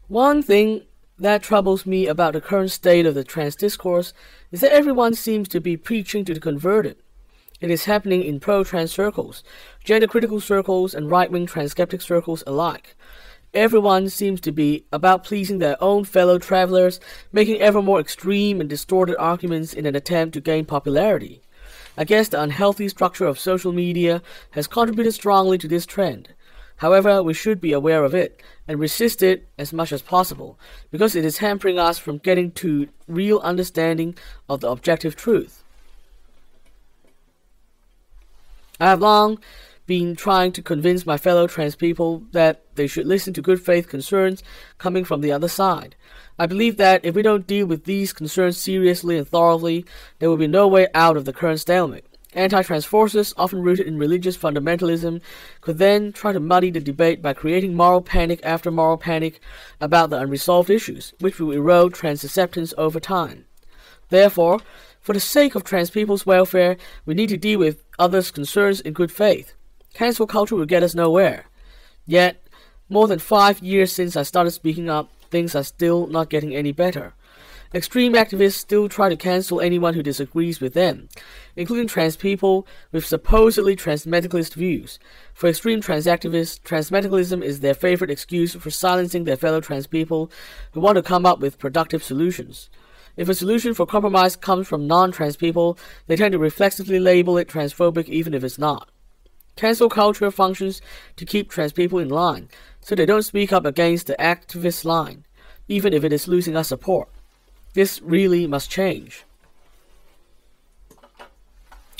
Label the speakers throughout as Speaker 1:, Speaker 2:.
Speaker 1: One thing that troubles me about the current state of the trans discourse is that everyone seems to be preaching to the converted. It is happening in pro-trans circles, gender-critical circles, and right-wing trans-skeptic circles alike. Everyone seems to be about pleasing their own fellow travelers, making ever more extreme and distorted arguments in an attempt to gain popularity. I guess the unhealthy structure of social media has contributed strongly to this trend. However, we should be aware of it and resist it as much as possible, because it is hampering us from getting to real understanding of the objective truth. I have long been trying to convince my fellow trans people that they should listen to good faith concerns coming from the other side. I believe that if we don't deal with these concerns seriously and thoroughly, there will be no way out of the current stalemate. Anti-trans forces, often rooted in religious fundamentalism, could then try to muddy the debate by creating moral panic after moral panic about the unresolved issues, which will erode trans acceptance over time. Therefore, for the sake of trans people's welfare, we need to deal with others' concerns in good faith. Cancel culture will get us nowhere. Yet, more than 5 years since I started speaking up, things are still not getting any better. Extreme activists still try to cancel anyone who disagrees with them, including trans people with supposedly transmedicalist views. For extreme trans activists, transmedicalism is their favorite excuse for silencing their fellow trans people who want to come up with productive solutions. If a solution for compromise comes from non-trans people, they tend to reflexively label it transphobic even if it's not. Cancel culture functions to keep trans people in line, so they don't speak up against the activist line, even if it is losing us support. This really must change.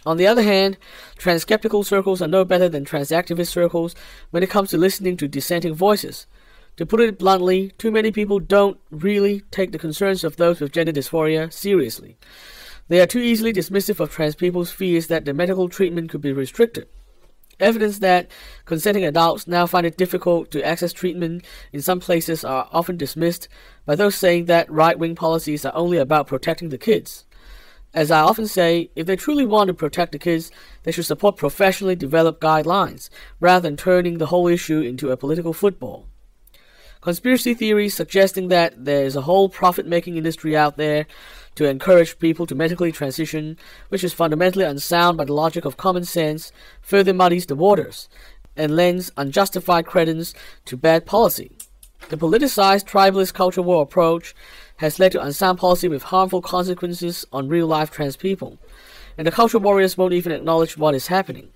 Speaker 1: On the other hand, trans-skeptical circles are no better than trans-activist circles when it comes to listening to dissenting voices. To put it bluntly, too many people don't really take the concerns of those with gender dysphoria seriously. They are too easily dismissive of trans people's fears that their medical treatment could be restricted. Evidence that consenting adults now find it difficult to access treatment in some places are often dismissed by those saying that right-wing policies are only about protecting the kids. As I often say, if they truly want to protect the kids, they should support professionally developed guidelines, rather than turning the whole issue into a political football. Conspiracy theories suggesting that there is a whole profit-making industry out there to encourage people to medically transition, which is fundamentally unsound by the logic of common sense, further muddies the waters and lends unjustified credence to bad policy. The politicized tribalist culture war approach has led to unsound policy with harmful consequences on real-life trans people, and the culture warriors won't even acknowledge what is happening.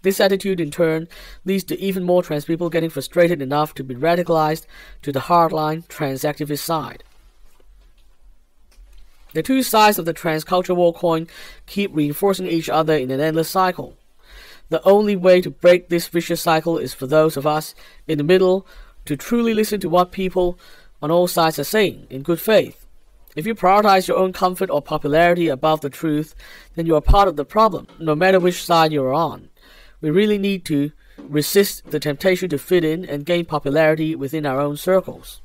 Speaker 1: This attitude, in turn, leads to even more trans people getting frustrated enough to be radicalized to the hardline trans activist side. The two sides of the trans culture war coin keep reinforcing each other in an endless cycle. The only way to break this vicious cycle is for those of us in the middle to truly listen to what people on all sides are saying in good faith. If you prioritize your own comfort or popularity above the truth, then you are part of the problem, no matter which side you are on. We really need to resist the temptation to fit in and gain popularity within our own circles.